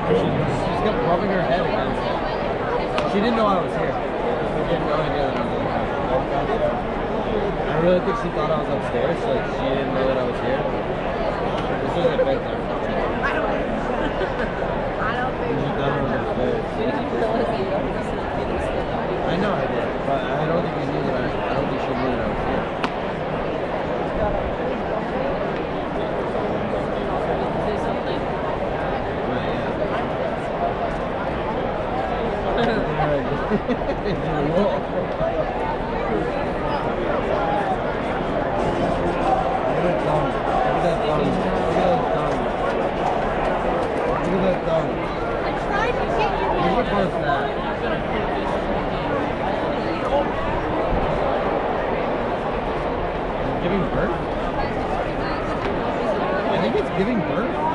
She kept rubbing her head against it. She didn't know I was here. She had no idea that I was here. I really think she thought I was upstairs, so like, she didn't know that I was here. This was at bedtime. I don't think She thought I was upstairs. I know I did, but I don't think she knew that I don't think she knew that I was here. Say something? Not yet. Into the wall. Look at that thumb. Look at that thumb. Look at that thumb. Look at that thumb. I tried to get you. You should post that. Giving birth? I think it's giving birth.